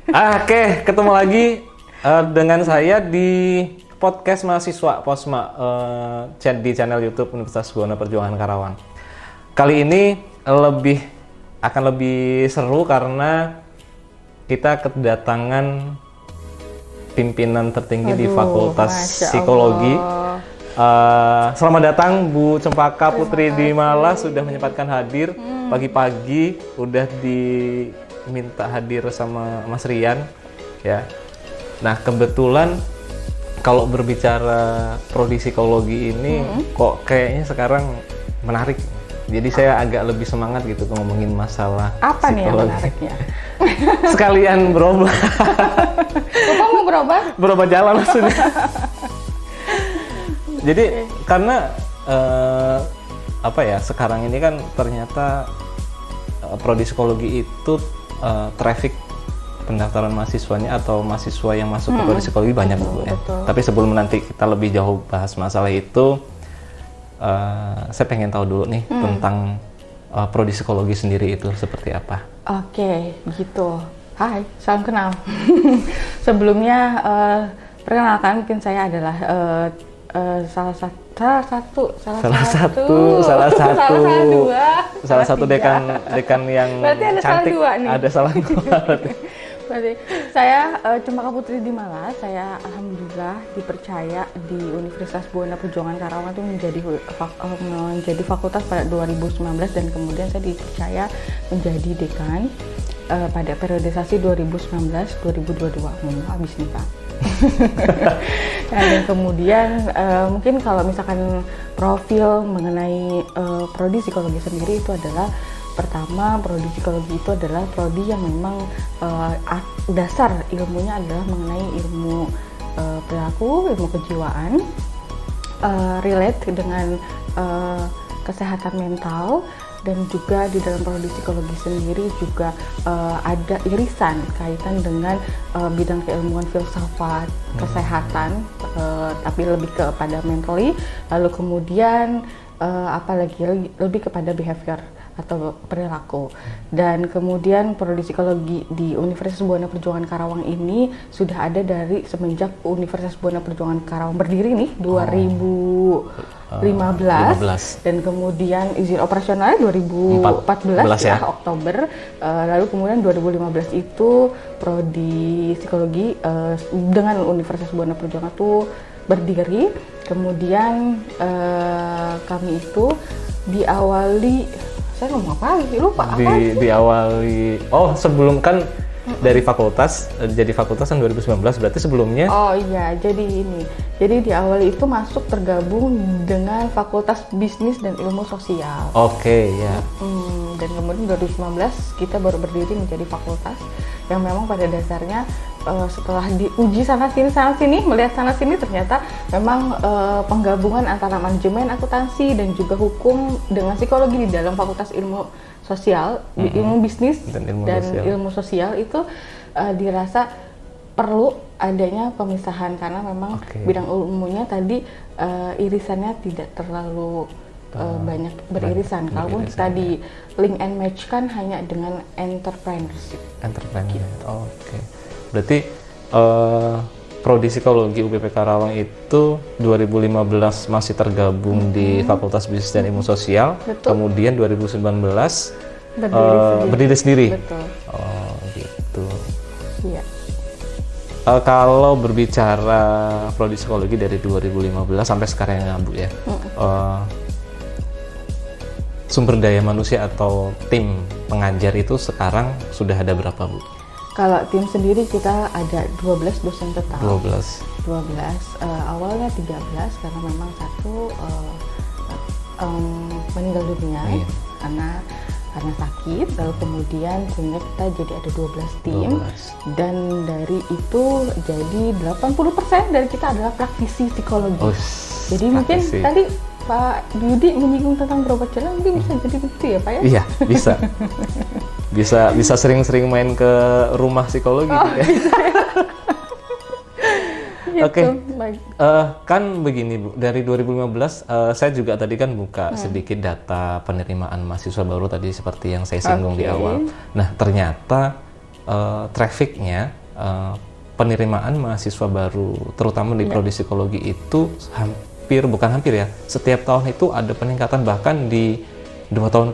Oke, ketemu lagi dengan saya di podcast mahasiswa Posma di channel YouTube Universitas Buana Perjuangan Karawang. Kali ini akan lebih seru karena kita kedatangan pimpinan tertinggi di Fakultas Psikologi. Selamat datang Bu Cempaka Putri Dimala, sudah menyempatkan hadir pagi-pagi, udah diminta hadir sama Mas Rian ya. Nah, kebetulan kalau berbicara prodi psikologi ini kok kayaknya sekarang menarik. Jadi saya agak lebih semangat gitu ngomongin masalah apa psikologi. Nih yang menariknya? Sekalian berobat. Bapak mau berobat? Berobat jalan maksudnya. Jadi karena sekarang ini kan ternyata prodi psikologi itu traffic pendaftaran mahasiswanya atau mahasiswa yang masuk ke prodi psikologi banyak Bu ya. Tapi sebelum nanti kita lebih jauh bahas masalah itu, saya pengen tahu dulu nih tentang prodi psikologi sendiri itu seperti apa. Oke, gitu. Hai, salam kenal. Sebelumnya perkenalkan, mungkin saya adalah salah satu dekan yang berarti ada cantik. Ada salah dua. Berarti saya Cempaka Putri Dimala. Saya alhamdulillah dipercaya di Universitas Buana Perjuangan Karawang itu menjadi fakultas pada 2019 dan kemudian saya dipercaya menjadi dekan pada periodisasi 2019-2022. Habis nih Pak. Dan kemudian mungkin kalau misalkan profil mengenai prodi psikologi sendiri itu adalah, pertama, prodi psikologi itu adalah prodi yang memang dasar ilmunya adalah mengenai ilmu perilaku, ilmu kejiwaan, relate dengan kesehatan mental. Dan juga di dalam prodi psikologi sendiri juga ada irisan kaitan dengan bidang keilmuan filsafat, kesehatan, tapi lebih kepada mentally. Lalu kemudian lebih kepada behavior atau perilaku. Dan kemudian prodi psikologi di Universitas Buana Perjuangan Karawang ini sudah ada dari semenjak Universitas Buana Perjuangan Karawang berdiri nih 2015 dan kemudian izin operasional 2014 ya, Oktober. Lalu kemudian 2015 itu prodi psikologi dengan Universitas Buana Perjuangan itu berdiri. Kemudian kami itu diawali, saya ngomong apa lagi? Lupa diawali. Oh, sebelum kan dari fakultas jadi fakultas kan 2019, berarti sebelumnya. Oh iya, jadi diawali itu masuk tergabung dengan Fakultas Bisnis dan Ilmu Sosial. Oke, ya. Dan kemudian 2019 kita baru berdiri menjadi fakultas yang memang pada dasarnya setelah diuji sana sini melihat sana sini, ternyata memang penggabungan antara manajemen akuntansi dan juga hukum dengan psikologi di dalam Fakultas Ilmu Sosial, ilmu bisnis dan ilmu sosial itu dirasa perlu adanya pemisahan karena memang bidang ilmunya tadi irisannya tidak terlalu banyak beririsan. Kalaupun kita di link and match kan hanya dengan entrepreneurship. Gitu. Oke. Berarti prodi psikologi UPP Karawang itu 2015 masih tergabung di Fakultas Bisnis dan Ilmu Sosial. Betul. Kemudian 2019 berdiri sendiri. Betul. Oh, gitu. Iya. Kalau berbicara prodi psikologi dari 2015 sampai sekarang ya Bu ya. Sumber daya manusia atau tim pengajar itu sekarang sudah ada berapa Bu? Kalau tim sendiri kita ada 12 dosen tetap. 12. Awalnya 13 karena memang satu meninggal dunia karena sakit. Lalu kemudian sehingga kita jadi ada 12 tim. Dan dari itu jadi 80% dari kita adalah praktisi psikologi. Jadi mungkin tadi Pak Yudi menyinggung tentang berobat jalan, mungkin bisa jadi begitu ya Pak ya? Iya, bisa. bisa sering-sering main ke rumah psikologi ya. Oke. Kan begini Bu, dari 2015 saya juga tadi kan buka sedikit data penerimaan mahasiswa baru tadi seperti yang saya singgung di awal. Nah, ternyata trafficnya penerimaan mahasiswa baru, terutama di prodi psikologi itu bukan hampir ya, setiap tahun itu ada peningkatan, bahkan di 3 tahun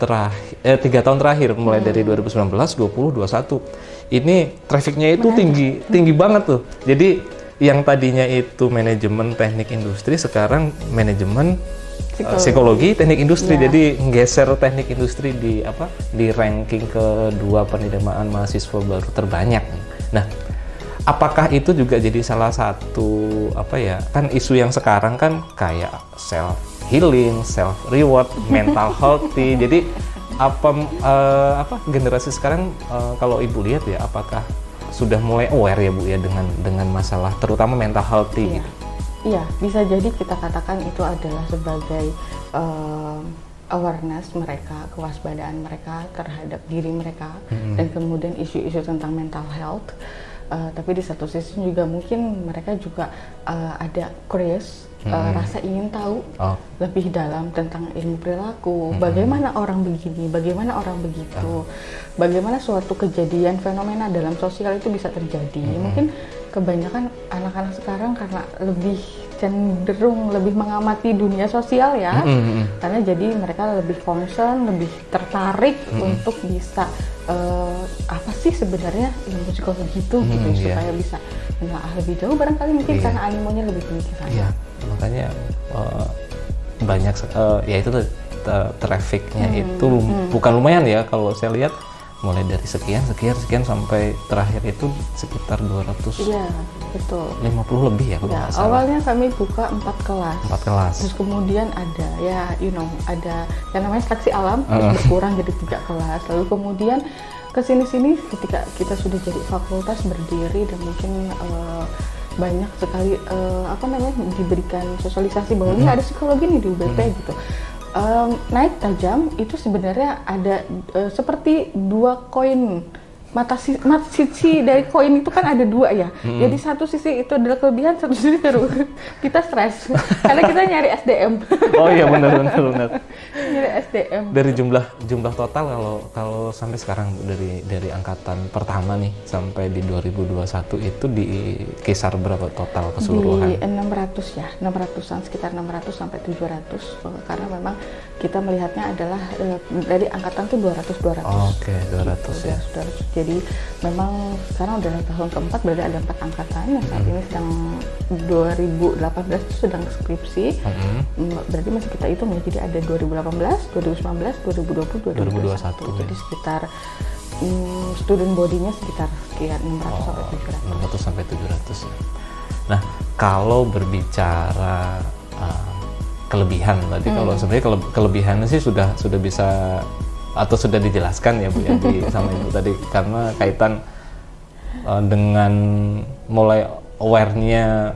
terakhir mulai dari 2019, 20, 21 ini trafficnya itu tinggi banget tuh. Jadi yang tadinya itu manajemen teknik industri sekarang manajemen psikologi teknik industri. Jadi nggeser teknik industri di ranking kedua penerimaan mahasiswa baru terbanyak. Nah, apakah itu juga jadi salah satu kan isu yang sekarang kan kayak self healing, self reward, mental healthy. Jadi generasi sekarang kalau Ibu lihat ya, apakah sudah mulai aware ya Bu ya dengan masalah terutama mental healthy gitu? Iya, bisa jadi kita katakan itu adalah sebagai awareness mereka, kewaspadaan mereka terhadap diri mereka, dan kemudian isu-isu tentang mental health. Tapi di satu sisi juga mungkin mereka juga ada curious, rasa ingin tahu lebih dalam tentang ilmu perilaku, bagaimana orang begini, bagaimana orang begitu, bagaimana suatu kejadian fenomena dalam sosial itu bisa terjadi. Mungkin kebanyakan anak-anak sekarang karena lebih cenderung lebih mengamati dunia sosial ya, karena jadi mereka lebih concern, lebih tertarik untuk bisa apa sih sebenarnya ilmu psikologi itu gitu, supaya bisa menelaah lebih jauh, barangkali mungkin karena animonya lebih tinggi ke sana. Iya, makanya banyak ya itu trafficnya itu bukan lumayan ya, kalau saya lihat mulai dari sekian sampai terakhir itu sekitar 200. Iya, betul. 50 lebih ya kalau nggak salah. Awalnya kami buka 4 kelas. 4 kelas. Terus kemudian ada ada yang namanya seleksi alam, terus berkurang jadi 3 kelas. Lalu kemudian kesini-sini ketika kita sudah jadi fakultas berdiri dan mungkin banyak sekali diberikan sosialisasi bahwa ini ada psikologi nih di UBP gitu. Naik tajam itu sebenarnya ada seperti 2 koin, sisi dari koin itu kan ada 2 ya. Jadi satu sisi itu adalah kelebihan, satu sisi baru kita stres karena kita nyari SDM. Oh iya, benar. Nyari SDM. Dari jumlah total kalau sampai sekarang dari angkatan pertama nih sampai di 2021 itu di kisar berapa total keseluruhan? Di 600 ya, 600-an, sekitar 600 sampai 700, karena memang kita melihatnya adalah dari angkatan tuh 200. Oke, 200 ya. 200. Jadi memang sekarang udah tahun keempat, berarti ada 4 angkatan yang saat ini sedang 2018 itu sedang skripsi. Berarti masih kita hitung ya, jadi ada 2018, 2019, 2020, 2021. Jadi sekitar student body-nya sekitar 600 sampai 700 ya. Nah, kalau berbicara kelebihan tadi, kalau sebenarnya kelebihannya sih sudah bisa atau sudah dijelaskan ya Bu ya sama Ibu tadi, karena kaitan dengan mulai aware-nya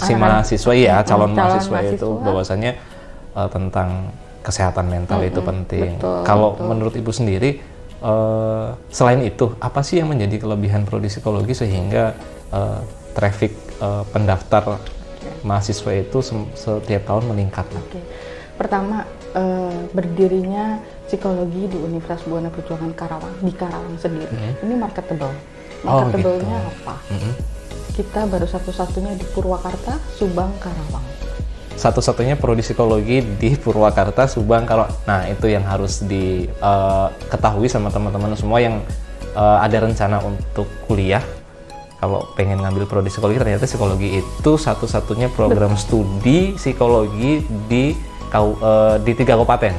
si mahasiswa ya, calon mahasiswa itu bahwasanya tentang kesehatan mental itu penting. Kalau menurut Ibu sendiri, selain itu apa sih yang menjadi kelebihan prodi psikologi sehingga traffic pendaftar mahasiswa itu setiap tahun meningkat? Pertama, berdirinya psikologi di Universitas Buana Perjuangan Karawang, di Karawang sendiri, ini marketable. Marketable-nya apa? Kita baru satu-satunya di Purwakarta, Subang, Karawang. Satu-satunya prodi psikologi di Purwakarta, Subang, Karawang. Nah, itu yang harus diketahui sama teman-teman semua yang ada rencana untuk kuliah. Kalau pengen ngambil prodi psikologi, ternyata psikologi itu satu-satunya program studi psikologi di 3 kabupaten,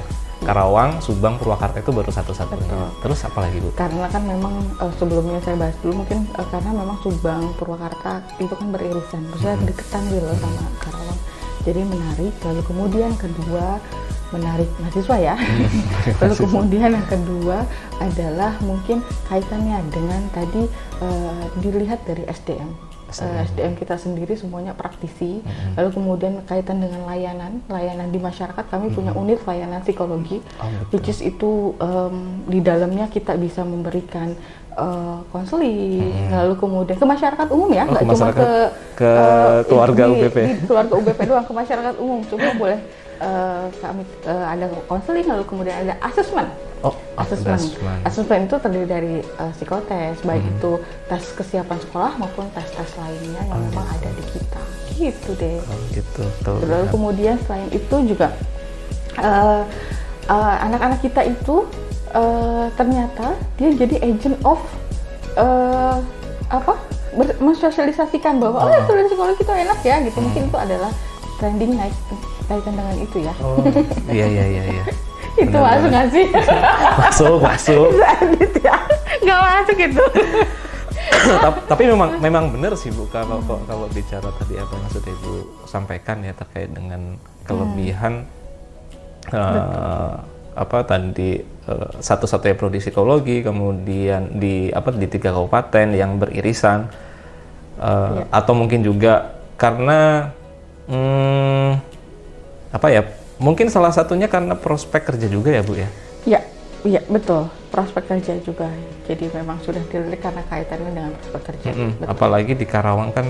Karawang, Subang, Purwakarta, itu baru satu-satunya. Terus apa lagi Bu? Karena kan memang sebelumnya saya bahas dulu mungkin karena memang Subang, Purwakarta itu kan beririsan, maksudnya deketan gitu loh sama Karawang. Jadi menarik. Lalu kemudian kedua, menarik mahasiswa ya. Lalu kemudian yang kedua adalah mungkin kaitannya dengan tadi dilihat dari SDM. SDM kita sendiri semuanya praktisi. Lalu kemudian kaitan dengan layanan di masyarakat, kami punya unit layanan psikologi, which is itu di dalamnya kita bisa memberikan konseling, lalu kemudian ke masyarakat umum ya, nggak cuma ke keluarga UBP. Di keluarga UBP doang, ke masyarakat umum, semua boleh kami ada konseling, lalu kemudian ada asesmen. Asesmen itu terdiri dari psikotes, baik itu tes kesiapan sekolah maupun tes-tes lainnya yang memang ada di kita. Gitu deh. Gitu. Lalu kemudian selain itu juga anak-anak kita itu ternyata dia jadi agent of mensosialisasikan bahwa studi psikologi itu enak ya gitu. Mungkin itu adalah trending naik kaitan dengan itu ya. Iya. Itu masuk nggak sih? Masuk. Edit ya, nggak masuk itu. Tapi memang benar sih Bu, kalau bicara tadi apa yang sudah Ibu sampaikan ya terkait dengan kelebihan satu-satunya prodi psikologi, kemudian di 3 kabupaten yang beririsan, atau mungkin juga karena mungkin salah satunya karena prospek kerja juga ya Bu ya? Iya betul, prospek kerja juga. Jadi memang sudah dilirik karena kaitannya dengan prospek kerja. Apalagi di Karawang kan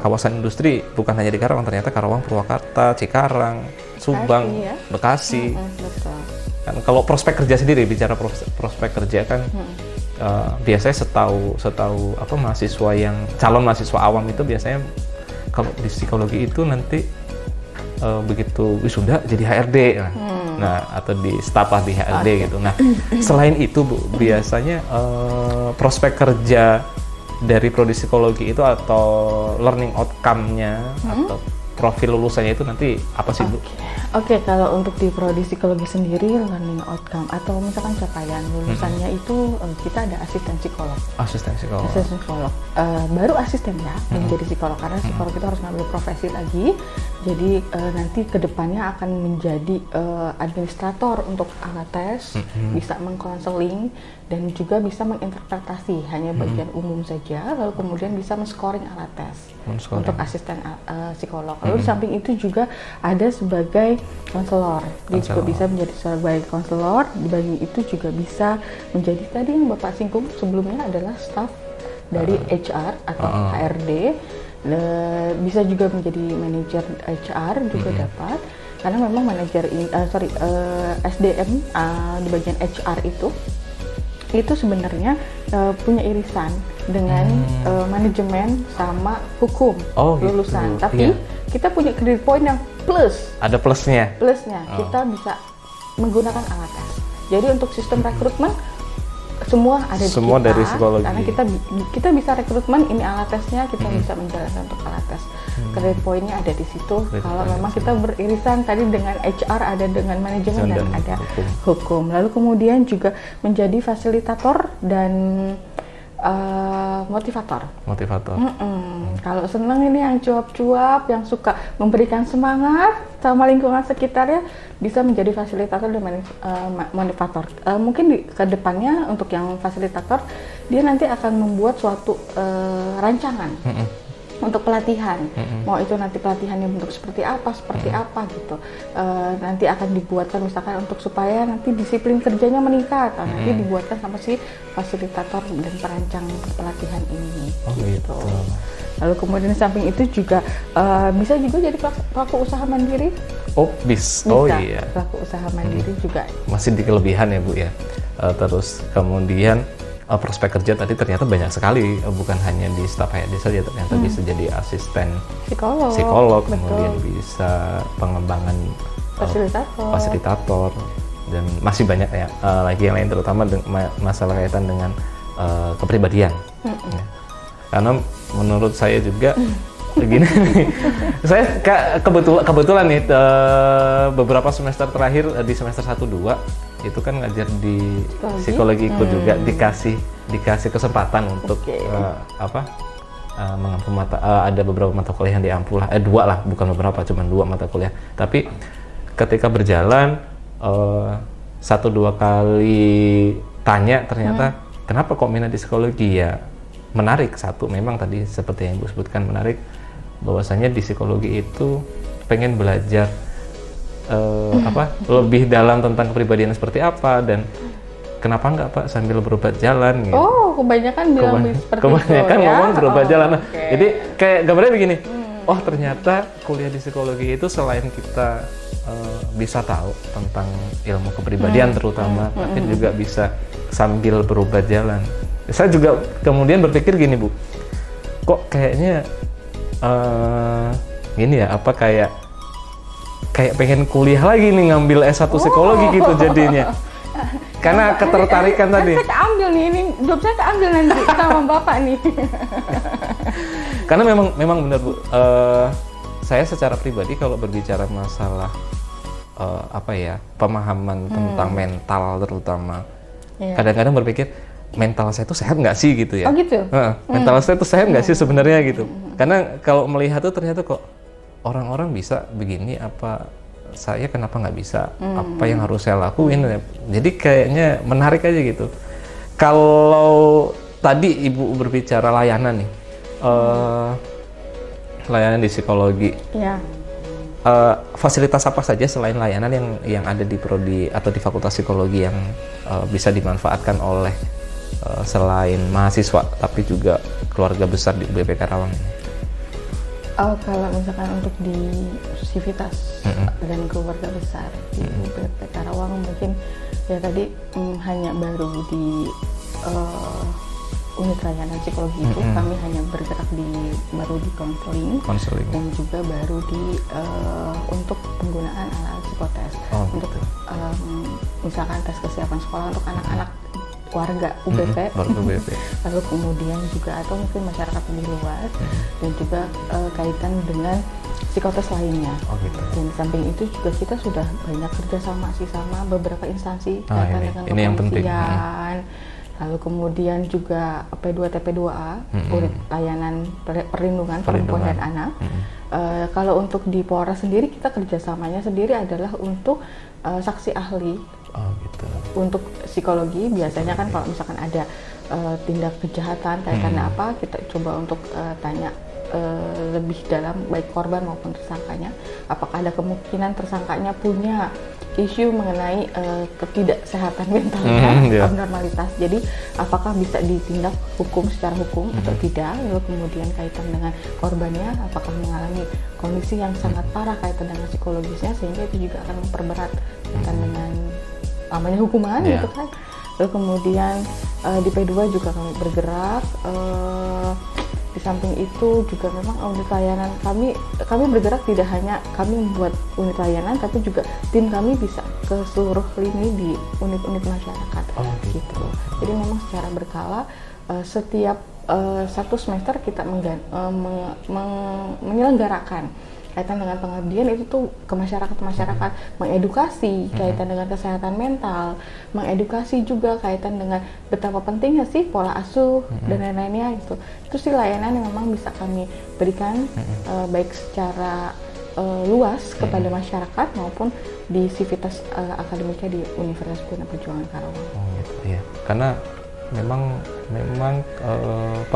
kawasan industri, bukan hanya di Karawang, ternyata Karawang, Purwakarta, Cikarang, Subang, Bekasi. Betul. Kan kalau prospek kerja sendiri, bicara prospek kerja kan biasanya setahu calon mahasiswa awam itu biasanya kalau di psikologi itu nanti begitu wisuda jadi HRD nah atau di staf di HRD gitu. Nah selain itu Bu, biasanya prospek kerja dari prodi psikologi itu atau learning outcome-nya atau profil lulusannya itu nanti apa sih Bu? Oke, kalau untuk di prodi psikologi sendiri learning outcome atau misalkan capaian lulusannya itu kita ada asisten psikolog. Asisten psikolog. Baru asisten ya menjadi psikolog karena psikolog itu harus ngambil profesi lagi. Jadi nanti kedepannya akan menjadi administrator untuk alat tes, bisa mengkonseling dan juga bisa menginterpretasi hanya bagian umum saja. Lalu kemudian bisa men-scoring alat tes untuk asisten psikolog. Lalu di samping itu juga ada sebagai konselor. Dia juga bisa menjadi sebagai konselor. Di bagian itu juga bisa menjadi tadi yang Bapak singgung sebelumnya adalah staff dari HR atau HRD. Bisa juga menjadi manajer HR juga dapat. Karena memang manajer SDM di bagian HR itu sebenarnya punya irisan dengan manajemen sama hukum lulusan. Gitu. Tapi kita punya credit point yang plus. Ada plusnya. Kita bisa menggunakan alat tes. Jadi untuk sistem rekrutmen semua ada di kita, dari psikologi. Karena kita bisa rekrutmen, ini alat tesnya, kita bisa menjalankan untuk alat tes. Credit point-nya ada di situ. Kalau memang kita beririsan tadi dengan HR, ada dengan manajemen dan ada hukum. Lalu kemudian juga menjadi fasilitator dan motivator. Kalau senang ini yang cuap-cuap, yang suka memberikan semangat sama lingkungan sekitarnya, bisa menjadi fasilitator dan motivator. Mungkin ke depannya untuk yang fasilitator, dia nanti akan membuat suatu rancangan untuk pelatihan. Mau itu nanti pelatihannya bentuk seperti apa gitu. Nanti akan dibuatkan misalkan untuk supaya nanti disiplin kerjanya meningkat. Nanti dibuatkan sama si fasilitator dan perancang pelatihan ini. Gitu. Lalu kemudian di samping itu juga bisa juga jadi pelaku usaha mandiri. Iya. Pelaku usaha mandiri juga. Masih di kelebihan ya Bu ya. Terus kemudian prospek kerja tadi ternyata banyak sekali, bukan hanya di staf HRD saja, ternyata bisa jadi asisten psikolog, kemudian bisa pengembangan fasilitator dan masih banyak ya lagi yang lain, terutama masalah kaitan dengan kepribadian. Ya. Karena menurut saya juga begini, saya kebetulan nih beberapa semester terakhir di semester 1-2 itu kan ngajar di psikologi ikut juga dikasih kesempatan untuk mengampu ada beberapa mata kuliah yang diampu lah, 2 lah, bukan beberapa, cuma 2 mata kuliah. Tapi ketika berjalan 1-2 kali tanya, ternyata kenapa kok minat di psikologi ya? Menarik, satu memang tadi seperti yang Ibu sebutkan menarik, bahwasanya di psikologi itu pengen belajar lebih dalam tentang kepribadian seperti apa, dan kenapa enggak Pak sambil berobat jalan gitu. Kebanyakan bilang seperti itu. Kebanyakan ngomong berobat jalan. Jadi kayak gambarnya begini, oh ternyata kuliah di psikologi itu selain kita bisa tahu tentang ilmu kepribadian terutama, tapi juga bisa sambil berobat jalan. Saya juga kemudian berpikir gini Bu, kok kayaknya gini ya, apa kayak pengen kuliah lagi nih, ngambil S1 psikologi gitu jadinya. Karena ketertarikan tadi. Saya keambil nih, ini job saya keambil nanti sama Bapak nih. Karena memang benar Bu, saya secara pribadi kalau berbicara masalah pemahaman tentang mental terutama, kadang-kadang berpikir mental saya itu sehat nggak sih gitu ya? Oh gitu? Mental saya itu sehat nggak sih sebenarnya gitu? Karena kalau melihat tuh ternyata kok orang-orang bisa begini, apa saya kenapa nggak bisa? Apa yang harus saya lakuin? Jadi kayaknya menarik aja gitu. Kalau tadi Ibu berbicara layanan nih, layanan di psikologi. Ya. Fasilitas apa saja selain layanan yang ada di prodi atau di Fakultas Psikologi yang bisa dimanfaatkan oleh selain mahasiswa tapi juga keluarga besar di UBP Karawang ini? Kalau misalkan untuk di Sivitas dan keluarga besar di UBP Karawang mungkin ya tadi hanya baru di unit layanan psikologi itu kami hanya bergerak baru di konseling dan juga baru di untuk penggunaan alat psikotes untuk misalkan tes kesiapan sekolah untuk anak-anak warga UBP, lalu kemudian juga atau mungkin masyarakat lebih luas dan juga kaitan dengan psikotes lainnya. Dan di samping itu juga kita sudah banyak kerjasama sama beberapa instansi kaitan dengan kepolisian. Lalu kemudian juga P2TP2A, unit layanan perlindungan perempuan dan anak. Kalau untuk di Polres sendiri kita kerjasamanya sendiri adalah untuk saksi ahli. Untuk psikologi biasanya kan kalau misalkan ada tindak kejahatan kaitannya apa, kita coba untuk tanya lebih dalam baik korban maupun tersangkanya, apakah ada kemungkinan tersangkanya punya isu mengenai ketidaksehatan mentalnya, abnormalitas. Jadi apakah bisa ditindak secara hukum atau tidak. Lalu kemudian kaitan dengan korbannya, apakah mengalami kondisi yang sangat parah kaitan dengan psikologisnya sehingga itu juga akan memperberat kaitan dengan namanya hukuman gitu kan. Lalu kemudian di P2 juga kami bergerak. Di samping itu juga memang unit layanan kami bergerak tidak hanya kami membuat unit layanan, tapi juga tim kami bisa ke seluruh lini di unit-unit masyarakat gitu. Jadi memang secara berkala setiap satu semester kita menyelenggarakan kaitan dengan pengabdian itu tuh ke masyarakat, mengedukasi kaitan dengan kesehatan mental, mengedukasi juga kaitan dengan betapa pentingnya sih pola asuh dan lain-lainnya gitu. Itu sih layanan yang memang bisa kami berikan baik secara luas kepada masyarakat maupun di Sivitas akademiknya di Universitas Guna Perjuangan Karawang. Karena memang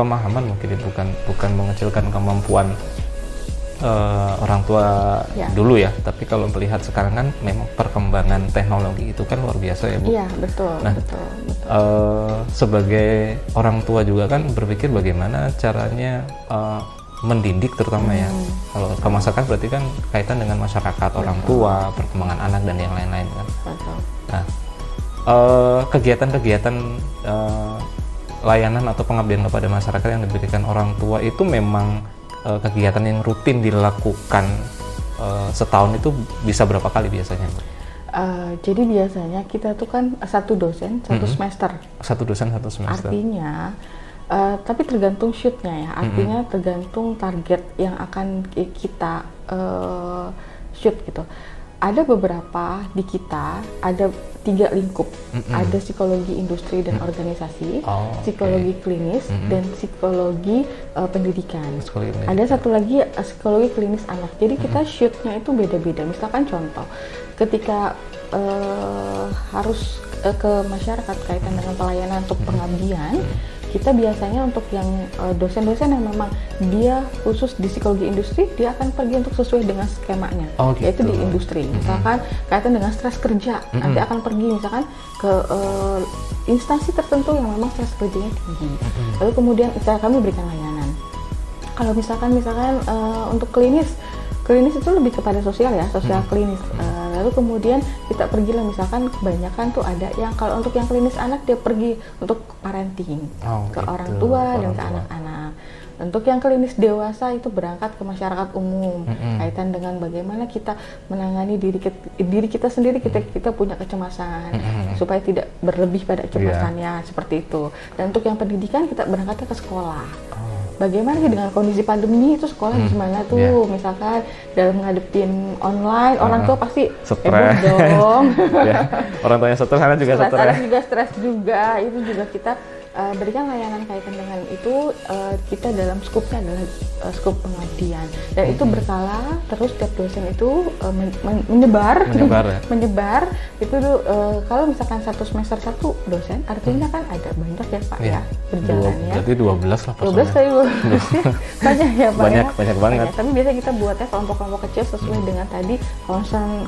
pemahaman mungkin bukan mengecilkan kemampuan orang tua dulu ya, tapi kalau melihat sekarang kan memang perkembangan teknologi itu kan luar biasa ya Bu. Iya betul. Nah, betul. Sebagai orang tua juga kan berpikir bagaimana caranya mendidik terutama ya. Kalau pemasakan berarti kan kaitan dengan masyarakat, orang tua, perkembangan anak dan yang lain-lain kan. Betul. Nah, kegiatan-kegiatan layanan atau pengabdian kepada masyarakat yang diberikan orang tua itu memang kegiatan yang rutin dilakukan setahun itu bisa berapa kali biasanya? Jadi biasanya kita tuh kan satu dosen satu semester. Satu dosen satu semester. Artinya, tapi tergantung shootnya ya. Artinya tergantung target yang akan kita shoot gitu. Ada beberapa di kita, ada 3 lingkup. Ada psikologi industri dan organisasi, psikologi klinis, dan psikologi pendidikan. Ada satu lagi psikologi klinis anak. Jadi kita shootnya itu beda-beda. Misalkan contoh, ketika harus ke masyarakat kaitan dengan pelayanan untuk pengabdian, kita biasanya untuk yang dosen-dosen yang memang dia khusus di psikologi industri, dia akan pergi untuk sesuai dengan skemanya, yaitu di industri. Misalkan kaitan dengan stres kerja, nanti akan pergi misalkan ke instansi tertentu yang memang stres kerjanya tinggi. Lalu kemudian kami berikan layanan. Kalau misalkan untuk klinis itu lebih kepada sosial ya, sosial klinis. Lalu kemudian kita pergilah, misalkan kebanyakan tuh ada yang kalau untuk yang klinis anak dia pergi untuk parenting ke gitu. orang tua dan ke anak-anak. Untuk yang klinis dewasa itu berangkat ke masyarakat umum, kaitan dengan bagaimana kita menangani diri kita sendiri, kita punya kecemasan supaya tidak berlebih pada kecemasannya, seperti itu. Dan untuk yang pendidikan kita berangkatnya ke sekolah. Bagaimana sih dengan kondisi pandemi itu sekolah gimana tuh? Misalkan dalam ngadepin online, orang tua pasti stres dong. Orang tuanya stres, anak juga stres. Anak juga stres juga. Itu juga kita berikan layanan kaitan dengan itu. Kita dalam skupnya adalah skup pengabdian, dan itu berkala terus tiap dosen itu menyebar itu kalau misalkan satu semester satu dosen, artinya kan ada banyak ya Pak ya berjalannya. Berarti 12 lah personnya. 12 kali 12 banyak ya Pak banyak banget. Tapi biasanya kita buatnya kelompok-kelompok kecil sesuai dengan tadi concern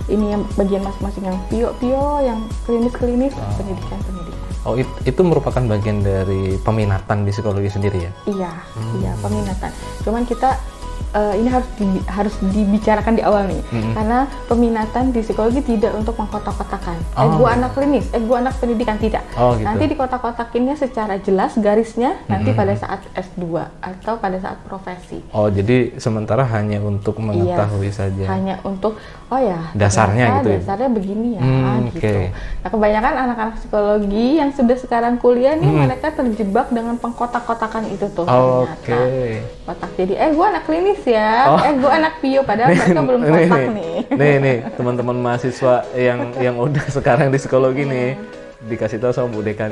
ini yang bagian masing-masing, yang pio, yang klinis, pendidikan. Oh, itu merupakan bagian dari peminatan di psikologi sendiri ya? Iya, peminatan. Cuman kita ini harus dibicarakan di awal nih, karena peminatan di psikologi tidak untuk mengkotak-kotakan. Gua anak klinis, gua anak pendidikan, tidak. Gitu. Nanti dikotak-kotakinnya secara jelas garisnya nanti pada saat S2 atau pada saat profesi. Oh, jadi sementara hanya untuk mengetahui saja. Hanya untuk dasarnya gitu. Dasarnya begini ya, gitu. Nah, kebanyakan anak-anak psikologi yang sudah sekarang kuliah nih, mereka terjebak dengan pengkotak-kotakan itu tuh. Kotak jadi gua anak klinis ya, gue anak pio, padahal mereka belum kotak nih. Nih teman-teman mahasiswa yang udah sekarang di psikologi nih, dikasih tahu sama Bu Dekan.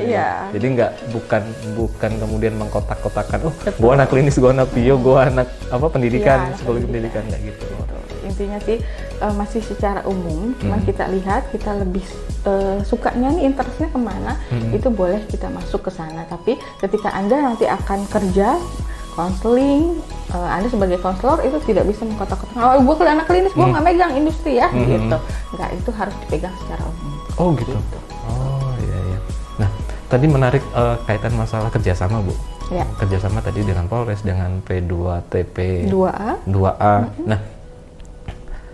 Jadi bukan kemudian mengkotak-kotakan, gue anak klinis, gue anak pio, gue anak pendidikan, psikologi pendidikan, nggak gitu. Intinya sih masih secara umum, cuman kita lihat kita lebih sukanya nih, interestnya kemana, itu boleh kita masuk ke sana. Tapi ketika Anda nanti akan kerja konseling, Anda sebagai konselor itu tidak bisa mengkotak-kotakan, gue ke anak klinis, gue nggak megang industri ya, gitu. Nggak, itu harus dipegang secara umum. Oh gitu. Oh iya. Nah, tadi menarik kaitan masalah kerjasama, Bu. Ya. Kerjasama tadi dengan Polres, dengan P2TP 2A. Nah,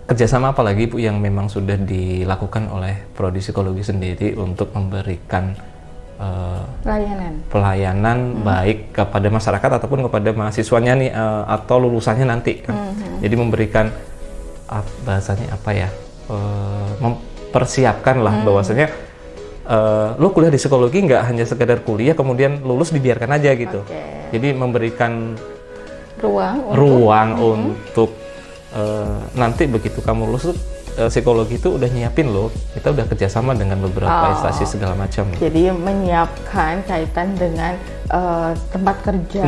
kerjasama apa lagi Bu yang memang sudah dilakukan oleh Prodi Psikologi sendiri untuk memberikan pelayanan baik kepada masyarakat ataupun kepada mahasiswanya nih, atau lulusannya nanti kan. Jadi memberikan bahasanya apa ya, mempersiapkan lah bahwasanya lo kuliah di psikologi nggak hanya sekedar kuliah kemudian lulus dibiarkan aja gitu. Jadi memberikan ruang untuk nanti begitu kamu lulus psikologi itu udah nyiapin loh, kita udah kerjasama dengan beberapa instansi segala macam. Jadi menyiapkan kaitan dengan tempat kerja,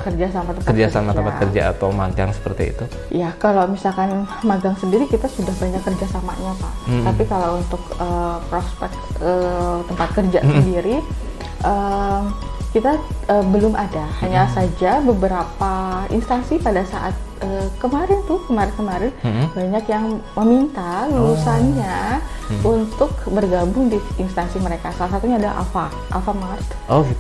kerja sama tempat kerja atau magang seperti itu. Ya, kalau misalkan magang sendiri kita sudah banyak kerjasamanya Pak. Tapi kalau untuk prospek tempat kerja sendiri kita belum ada. Hanya saja beberapa instansi pada saat kemarin banyak yang meminta lulusannya untuk bergabung di instansi mereka. Salah satunya ada Alfamart.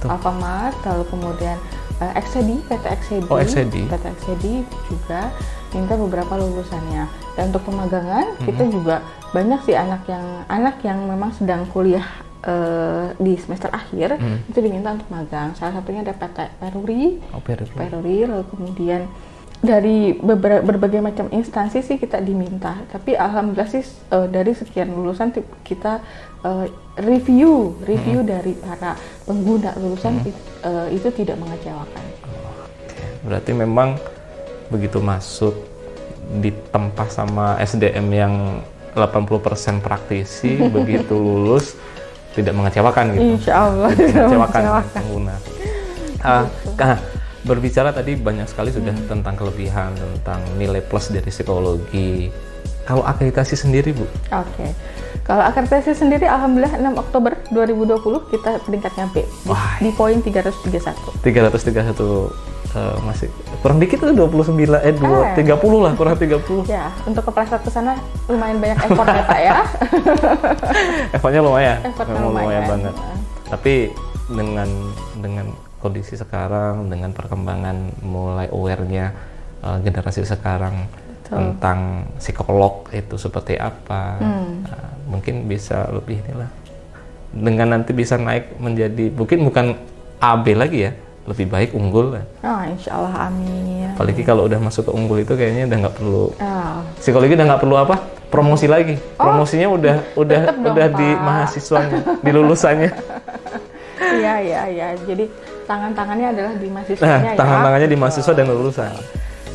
Alfamart, lalu kemudian PT XCD juga minta beberapa lulusannya. Dan untuk pemagangan kita juga banyak sih anak yang memang sedang kuliah di semester akhir itu diminta untuk magang. Salah satunya ada PT Peruri, lalu kemudian dari berbagai macam instansi sih kita diminta. Tapi alhamdulillah sih dari sekian lulusan kita review dari para pengguna lulusan itu tidak mengecewakan. Berarti memang begitu masuk ditempa sama SDM yang 80% praktisi, begitu lulus tidak mengecewakan gitu. Insya Allah tidak mengecewakan pengguna. Berbicara tadi banyak sekali sudah tentang kelebihan, tentang nilai plus dari psikologi. Kalau akreditasi sendiri, Bu? Oke. Kalau akreditasi sendiri, alhamdulillah 6 Oktober 2020 kita peringkatnya B di poin 331. 331 masih kurang dikit tuh 29 30 lah, kurang 30. Ya, untuk kepleset ke sana lumayan banyak effort ya Pak ya. Effortnya lumayan. Effortnya lumayan banget. Tapi dengan kondisi sekarang dengan perkembangan mulai aware-nya generasi sekarang tentang psikolog itu seperti apa. Nah, mungkin bisa lebih inilah dengan nanti bisa naik menjadi mungkin bukan AB lagi ya, lebih baik unggul lah. Insya Allah, amin. Apalagi kalau udah masuk ke unggul itu kayaknya udah nggak perlu psikologi, udah nggak perlu apa promosi lagi. Promosinya udah di mahasiswanya, di lulusannya. Iya. Jadi tangan-tangannya adalah di mahasiswanya. Tangan-tangannya di mahasiswa dan lulusan.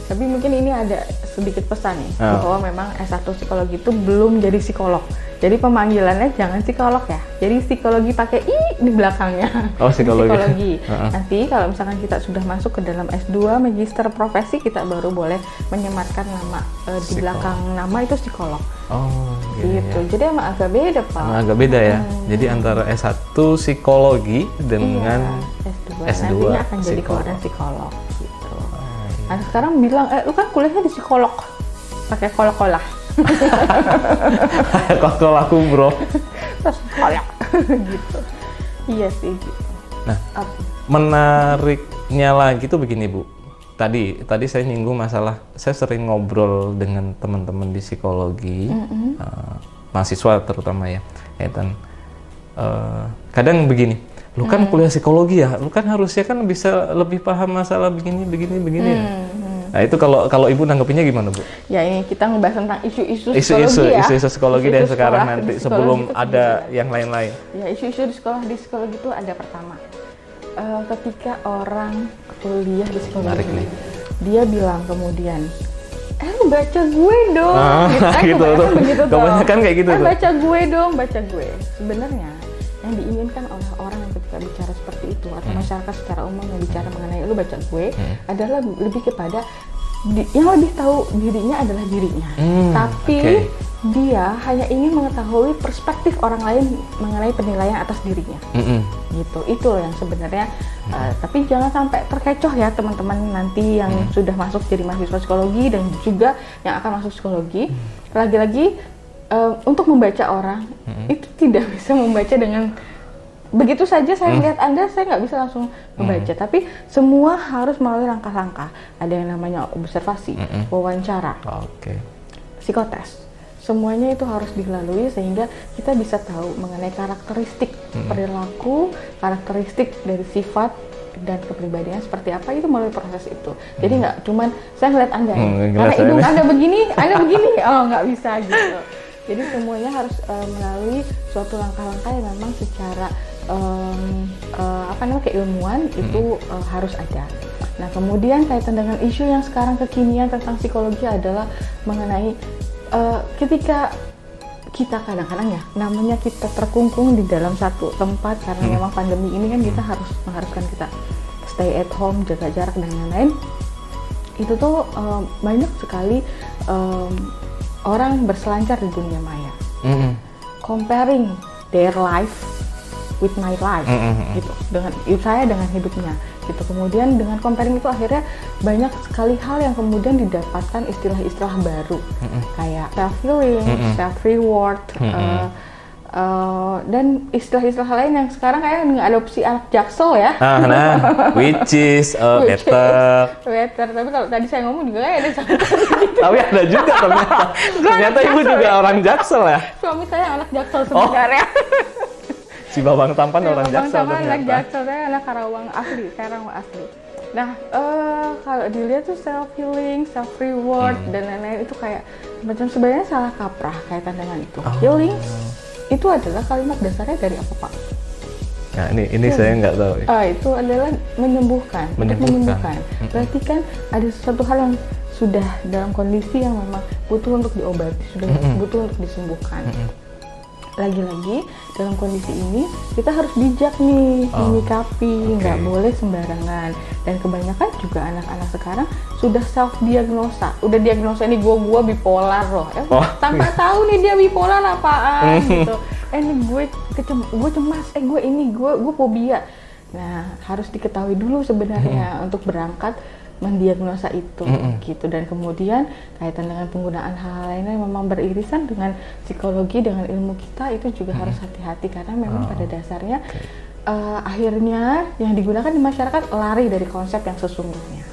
Tapi mungkin ini ada sedikit pesan nih, bahwa memang S1 psikologi itu belum jadi psikolog. Jadi pemanggilannya jangan psikolog ya. Jadi psikologi pakai I di belakangnya. Oh, psikologi. Nanti kalau misalkan kita sudah masuk ke dalam S2 magister profesi, kita baru boleh menyematkan nama di belakang nama itu psikolog. Oh, gitu. Jadi emang agak beda, Pak. Agak beda ya. Jadi antara S1 psikologi dengan S2 nantinya akan jadi keluaran psikolog gitu. Nah, sekarang bilang, lu kan kuliahnya di psikolog. Pakai kolak-kolak. Kalau aku bro terus kolak gitu. Iya sih gitu. Nah, menariknya lagi tuh begini Bu. Tadi saya nyinggung masalah, saya sering ngobrol dengan teman-teman di psikologi, mahasiswa terutama ya, Ethan. Kadang begini, lu kan kuliah psikologi ya, lu kan harusnya kan bisa lebih paham masalah begini. Nah itu kalau Ibu nanggepinnya gimana Bu? Ya ini kita ngebahas tentang isu-isu psikologi ya. Isu-isu psikologi dan sekarang nanti sebelum ada yang lain-lain. Ya isu-isu di psikologi itu ada pertama. Ketika orang kuliah di psikologi, dia bilang kemudian, lu baca gue dong. Gitu tuh. Kebanyakan kayak gitu tuh. Baca gue dong, baca gue. Sebenarnya yang diinginkan oleh orang yang ketika bicara seperti itu atau masyarakat secara umum yang bicara mengenai lu baca gue adalah lebih kepada yang lebih tahu dirinya adalah dirinya, tapi dia hanya ingin mengetahui perspektif orang lain mengenai penilaian atas dirinya. Gitu, itu loh yang sebenarnya. Tapi jangan sampai terkecoh ya teman-teman nanti yang sudah masuk jadi mahasiswa psikologi dan juga yang akan masuk psikologi. Lagi-lagi untuk membaca orang itu tidak bisa membaca dengan begitu saja. Saya lihat Anda, saya nggak bisa langsung membaca, tapi semua harus melalui langkah-langkah. Ada yang namanya observasi, wawancara, psikotes. Semuanya itu harus dilalui sehingga kita bisa tahu mengenai karakteristik perilaku, karakteristik dari sifat dan kepribadian seperti apa, itu melalui proses itu. Jadi nggak cuman saya ngeliat Anda karena hidung Anda begini, nggak bisa gitu. Jadi semuanya harus melalui suatu langkah-langkah yang memang secara keilmuan itu harus ada. Nah kemudian kaitan dengan isu yang sekarang kekinian tentang psikologi adalah mengenai ketika kita kadang-kadang ya namanya kita terkungkung di dalam satu tempat karena memang pandemi ini kan kita mengharuskan kita stay at home, jaga jarak dan lain-lain. Itu tuh banyak sekali orang berselancar di dunia maya, comparing their life with my life, gitu, dengan saya dengan hidupnya, gitu. Kemudian dengan comparing itu akhirnya banyak sekali hal yang kemudian didapatkan istilah-istilah baru, kayak self healing, self reward, dan istilah-istilah lain yang sekarang kayak mengadopsi anak Jaksel ya. Which is better. Tapi kalau tadi saya ngomong juga kayak ada gitu. Tapi ada juga ternyata Ibu juga orang Jaksel ya. Suami saya anak Jaksel sebenarnya. Si Babang Tampan orang Jaksel ternyata. Anak Jaksel, saya anak Karawang asli. Nah, kalau dilihat tuh self healing, self reward dan lain-lain itu kayak macam sebenarnya salah kaprah kaitan dengan itu. Healing itu adalah kalimat dasarnya dari apa Pak? Nah ini saya nggak tahu. Itu adalah menyembuhkan. Berarti kan ada sesuatu hal yang sudah dalam kondisi yang memang butuh untuk diobati, sudah butuh untuk disembuhkan. Lagi-lagi dalam kondisi ini kita harus bijak nih menyikapi, nggak boleh sembarangan. Dan kebanyakan juga anak-anak sekarang sudah self diagnosa, udah diagnosa ini gua bipolar loh, tanpa tahu nih dia bipolar apaan gitu. Ini gue cemas, gue fobia. Nah harus diketahui dulu sebenarnya untuk berangkat mendiagnosa itu gitu. Dan kemudian kaitan dengan penggunaan hal lainnya yang memang beririsan dengan psikologi, dengan ilmu kita, itu juga harus hati-hati karena memang pada dasarnya akhirnya yang digunakan di masyarakat lari dari konsep yang sesungguhnya.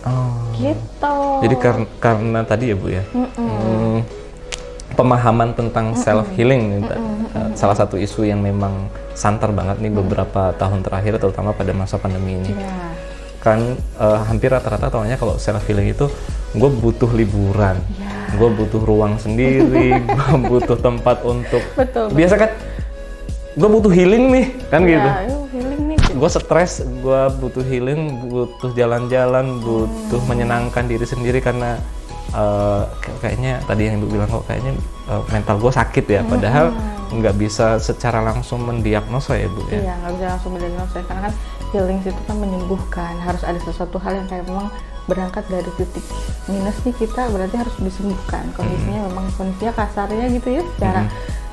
Gitu. Jadi karena tadi ya Bu ya, pemahaman tentang self healing salah satu isu yang memang santer banget nih beberapa tahun terakhir, terutama pada masa pandemi ini. Yeah. Kan hampir rata-rata taunya kalau self healing itu gue butuh liburan, gue butuh ruang sendiri, gue butuh tempat untuk. Betul. Biasa kan, gue butuh healing nih, kan gitu. Healing nih. Gue stres, gue butuh healing, butuh jalan-jalan, butuh menyenangkan diri sendiri karena kayaknya tadi yang Ibu bilang kok kayaknya mental gue sakit ya, padahal nggak bisa secara langsung mendiagnosa ya Bu ya. Iya, nggak bisa langsung mendiagnosa karena kan healing itu kan menyembuhkan, harus ada sesuatu hal yang kayak memang berangkat dari titik minus nih kita berarti harus disembuhkan. Kondisinya memang kondisinya kasarnya gitu ya, secara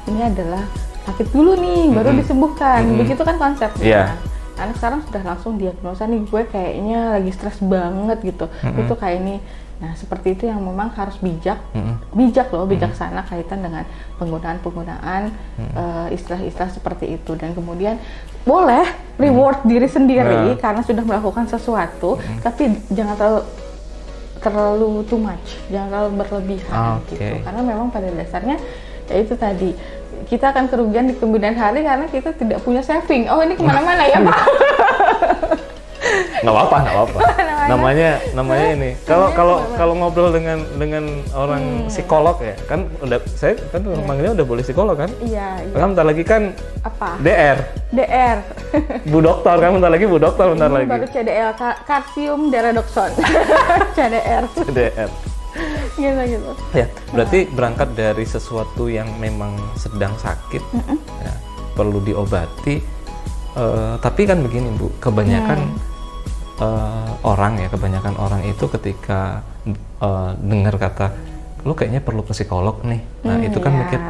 ini adalah sakit dulu nih baru disembuhkan, begitu kan konsepnya. Yeah. Karena sekarang sudah langsung diagnosa nih, gue kayaknya lagi stres banget gitu, itu kayak ini. Nah seperti itu yang memang harus bijak loh, bijaksana kaitan dengan penggunaan istilah-istilah seperti itu, dan kemudian boleh reward diri sendiri karena sudah melakukan sesuatu, tapi jangan terlalu too much, jangan terlalu berlebihan gitu, karena memang pada dasarnya ya itu tadi kita akan kerugian di kemudian hari karena kita tidak punya saving. Oh ini kemana-mana ya Pak? Nggak apa-apa. namanya ini. Kalau ngobrol dengan orang psikolog ya, kan saya kan manggilnya udah boleh psikolog kan? Iya. Kan bentar lagi kan apa? DR. Bu dokter kan bentar lagi Bu dokter bentar lagi. Baru CDL, kalsium deradoxon. CDR. Gitu. Ya, berarti berangkat dari sesuatu yang memang sedang sakit, ya, perlu diobati. Tapi kan begini Bu, kebanyakan kebanyakan orang itu ketika dengar kata lu kayaknya perlu ke psikolog nih, nah itu kan mikir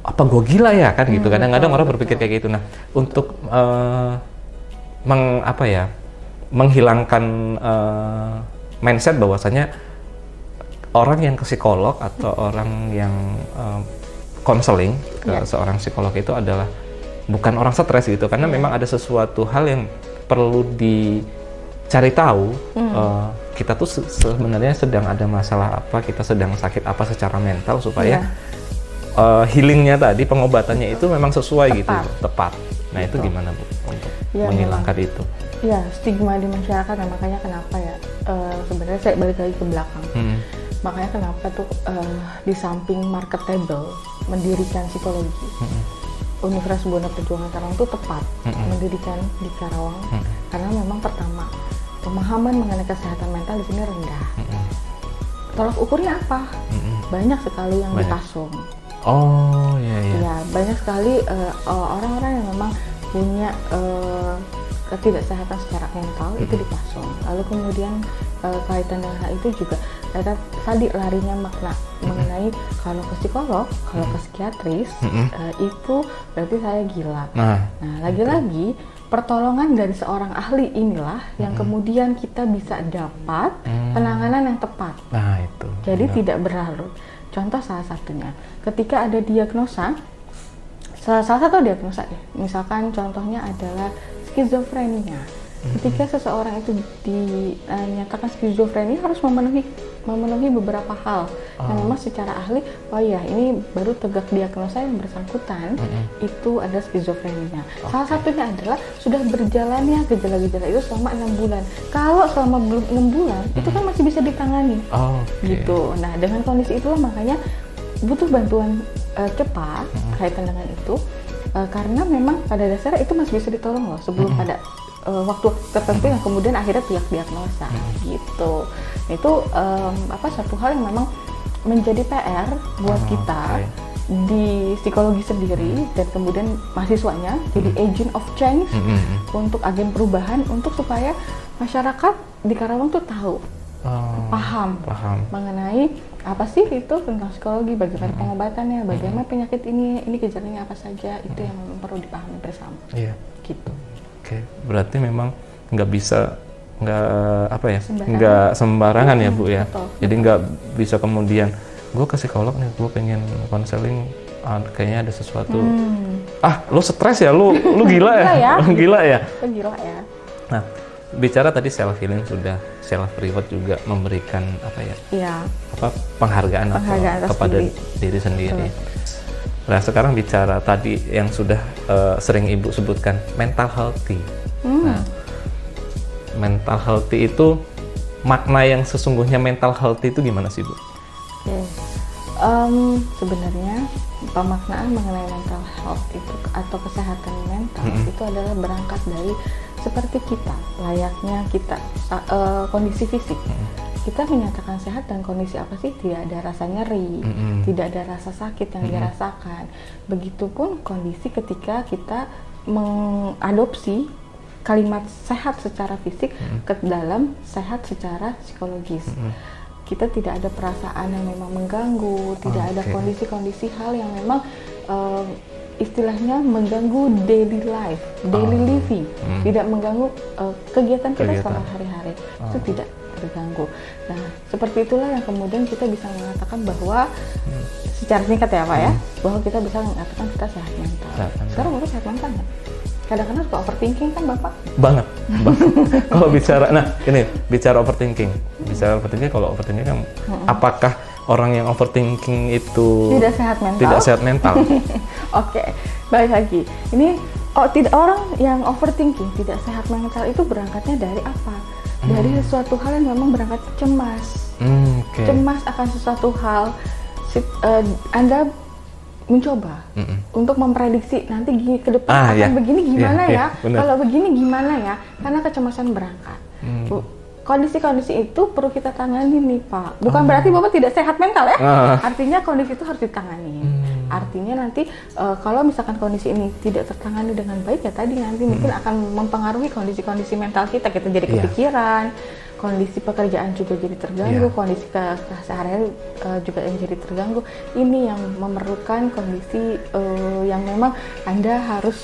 apa gue gila ya kan gitu. Kadang-kadang orang berpikir kayak gitu. Nah untuk menghilangkan mindset bahwasanya orang yang ke psikolog atau orang yang konseling ke seorang psikolog itu adalah bukan orang stres gitu, karena memang ada sesuatu hal yang perlu dicari tahu. Kita tuh sebenarnya sedang ada masalah apa, kita sedang sakit apa secara mental, supaya healingnya tadi, pengobatannya itu memang sesuai gitu, tepat. Nah itu gimana Bu untuk menghilangkan itu? Ya, stigma di masyarakat, nah, makanya kenapa ya sebenarnya saya balik lagi ke belakang. Makanya kenapa tuh di samping marketable mendirikan psikologi, Universitas Buana Perjuangan Karawang itu tepat mendirikan di Karawang karena memang pertama pemahaman mengenai kesehatan mental di sini rendah. Tolak ukurnya apa? Banyak sekali yang dipasung. Oh iya. Ya, banyak sekali orang-orang yang memang punya ketidaksehatan secara mental itu dipasung. Lalu kemudian kaitan dengan hal itu juga tadi larinya makna mengenai kalau ke psikolog, kalau ke psikiatris itu berarti saya gila. Nah lagi-lagi pertolongan dari seorang ahli inilah yang kemudian kita bisa dapat penanganan yang tepat. Nah itu. Jadi tidak berlarut. Contoh salah satunya, ketika ada diagnosa, salah satu diagnosa ya, misalkan contohnya adalah skizofrenia. Ketika seseorang itu dinyatakan skizofrenia harus memenuhi beberapa hal yang memang secara ahli, oh ya ini baru tegak diagnosa yang bersangkutan itu ada skizofrenia. Salah satunya adalah sudah berjalannya gejala-gejala itu selama 6 bulan. Kalau selama belum 6 bulan itu kan masih bisa ditangani. Gitu. Nah dengan kondisi itulah makanya butuh bantuan cepat kaitan dengan itu, karena memang pada dasarnya itu masih bisa ditolong loh sebelum pada waktu tertentu yang kemudian akhirnya diagnosa gitu. Itu satu hal yang memang menjadi PR buat kita di psikologi sendiri dan kemudian mahasiswanya jadi agent of change untuk agen perubahan, untuk supaya masyarakat di Karawang tuh tahu, paham mengenai apa sih itu tentang psikologi, bagaimana pengobatannya, bagaimana penyakit ini gejalanya apa saja, itu yang perlu dipahami bersama. Iya. Gitu. Oke, berarti memang nggak sembarangan ya Bu ya. Betul. Jadi nggak bisa kemudian gue ke psikolog nih, gue pengen konseling kayaknya ada sesuatu. Lu stres ya, lu gila ya, lu gila ya. Gila ya. Nah, bicara tadi self healing sudah, self reward juga memberikan apa ya? Iya. Penghargaan atas kepada diri sendiri. Nah, sekarang bicara tadi yang sudah sering Ibu sebutkan, mental healthy. Nah, mental healthy itu makna yang sesungguhnya mental healthy itu gimana sih, Bu? Sebenarnya pemaknaan mengenai mental health itu atau kesehatan mental itu adalah berangkat dari seperti kita, layaknya kita kondisi fisik. Kita menyatakan sehat dan kondisi apa sih? Tidak ada rasa nyeri, tidak ada rasa sakit yang dirasakan. Begitupun kondisi ketika kita mengadopsi kalimat sehat secara fisik ke dalam sehat secara psikologis. Kita tidak ada perasaan yang memang mengganggu, tidak ada kondisi-kondisi hal yang memang istilahnya mengganggu daily life, daily living, tidak mengganggu kegiatan kita selama hari-hari, itu tidak terganggu. Nah, seperti itulah yang kemudian kita bisa mengatakan bahwa secara singkat ya Pak ya, bahwa kita bisa mengatakan kita sehat mental. Sekarang Bapak sehat mental nggak? Kadang-kadang suka overthinking kan Bapak? Banget. Kalau bicara overthinking, kalau overthinking kan, apakah orang yang overthinking itu tidak sehat mental? Tidak sehat mental. Oke, balik lagi. Ini tidak, orang yang overthinking tidak sehat mental itu berangkatnya dari apa? Dari sesuatu hal yang memang berangkat cemas. Cemas akan sesuatu hal. Anda mencoba untuk memprediksi nanti ke depan akan begini gimana ya? Kalau begini gimana ya? Karena kecemasan berangkat. Kondisi-kondisi itu perlu kita tangani nih Pak. Bukan berarti Bapak tidak sehat mental ya. Artinya kondisi itu harus ditangani. Artinya nanti kalau misalkan kondisi ini tidak tertangani dengan baik ya tadi nanti mungkin akan mempengaruhi kondisi-kondisi mental kita. Kita jadi kepikiran, kondisi pekerjaan juga jadi terganggu, kondisi keseharian juga yang jadi terganggu. Ini yang memerlukan kondisi yang memang Anda harus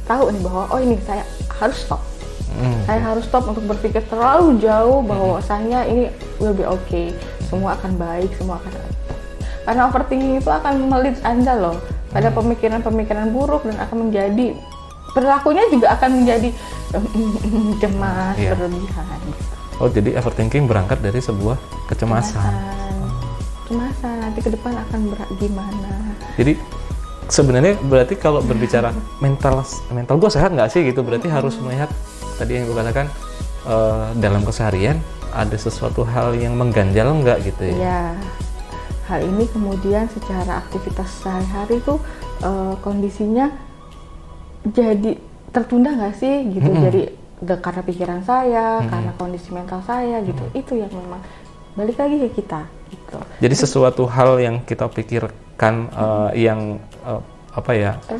tahu nih bahwa ini saya harus stop. Saya harus stop untuk berpikir terlalu jauh bahwasanya ini will be okay, semua akan baik, semua akan. Karena overthinking itu akan melead Anda loh pada pemikiran-pemikiran buruk dan akan menjadi perilakunya juga akan menjadi cemas berlebihan. Oh, jadi overthinking berangkat dari sebuah kecemasan. Kecemasan nanti ke depan akan gimana? Jadi sebenarnya berarti kalau berbicara mental gue sehat nggak sih gitu, berarti harus melihat tadi yang gue katakan dalam keseharian ada sesuatu hal yang mengganjal nggak gitu ya? Iya. Hal ini kemudian secara aktivitas sehari-hari itu kondisinya jadi tertunda nggak sih gitu? Jadi karena pikiran saya, karena kondisi mental saya gitu. Itu yang memang balik lagi ke kita gitu. Jadi sesuatu hal yang kita pikirkan yang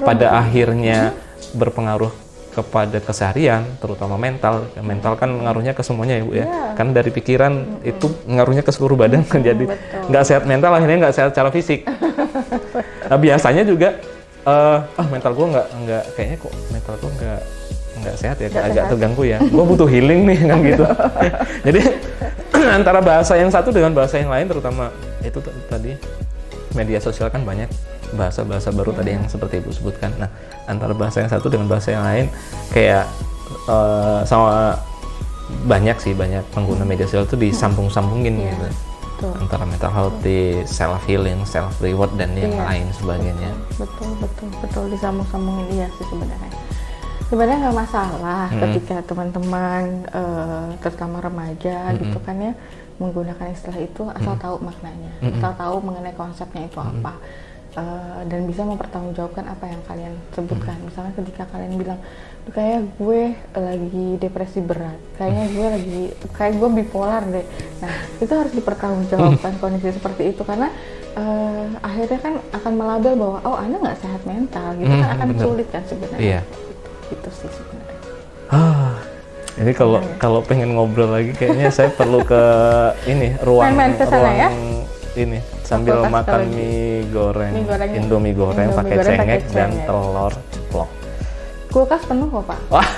pada akhirnya berpengaruh kepada keseharian, terutama mental kan ngaruhnya ke semuanya ya Bu ya. Kan dari pikiran itu ngaruhnya ke seluruh badan, jadi nggak sehat mental akhirnya nggak sehat secara fisik. Nah, biasanya juga mental gue nggak kayaknya kok mental gue nggak sehat ya, agak terganggu ya. Gue butuh healing nih kan gitu. Jadi antara bahasa yang satu dengan bahasa yang lain, terutama itu tadi media sosial kan banyak bahasa-bahasa baru tadi yang seperti Ibu sebutkan. Nah, antara bahasa yang satu dengan bahasa yang lain kayak sama banyak pengguna media sosial itu disambung-sambungin gitu. Antara mental healthy, self healing, self reward dan yang lain sebagainya. Betul disambung-sambungin dia sih sebenarnya. Sebenarnya nggak masalah ketika teman-teman terutama remaja gitu kan ya menggunakan istilah itu asal tahu maknanya, asal tahu mengenai konsepnya itu apa. Dan bisa mempertanggungjawabkan apa yang kalian sebutkan. Misalnya ketika kalian bilang, kayak gue lagi depresi berat, kayak gue bipolar deh. Nah, itu harus dipertanggungjawabkan kondisi seperti itu karena akhirnya kan akan melabel bahwa Anda nggak sehat mental, gitu kan akan sulit kan sebenarnya. Gitu sih sebenarnya. Ini kalau pengen ngobrol lagi kayaknya saya perlu ke ini ruang ini sambil makan mie goreng Indomie goreng pakai cengek dan telur ceplok. Kulkas penuh kok Pak. Wah.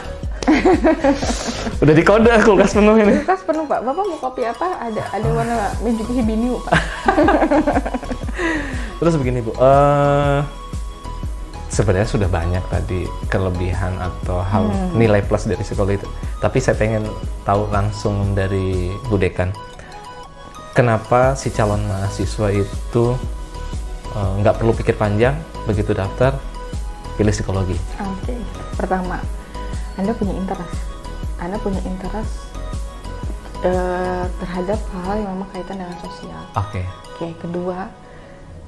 Udah dikode kulkas penuh ini. Kulkas penuh Pak. Bapak mau kopi apa? Ada warna Mejuki Hibiniu Pak. Terus begini Bu, sebenarnya sudah banyak tadi kelebihan atau hal nilai plus dari psikologi itu. Tapi saya pengen tahu langsung dari Bu Dekan, kenapa si calon mahasiswa itu nggak perlu pikir panjang, begitu daftar pilih psikologi? Oke. Pertama, Anda punya interest terhadap hal yang memang kaitan dengan sosial. Oke. Oke. Kedua,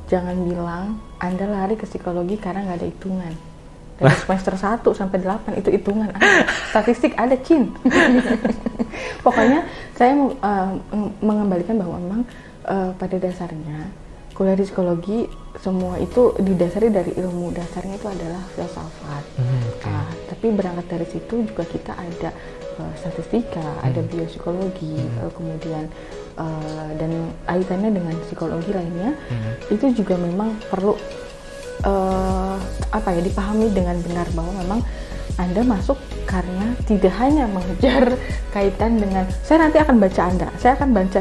jangan bilang Anda lari ke psikologi karena nggak ada hitungan. Dari semester 1 sampai 8 itu hitungan. Statistik ada, Cin. Pokoknya saya mengembalikan bahwa memang pada dasarnya kuliah di psikologi semua itu didasari dari ilmu dasarnya itu adalah filsafat. Tapi berangkat dari situ juga kita ada statistika, ada biopsikologi, kemudian dan kaitannya dengan psikologi lainnya, itu juga memang perlu dipahami dengan benar bahwa memang Anda masuk karena tidak hanya mengejar kaitan dengan saya nanti akan baca Anda, saya akan baca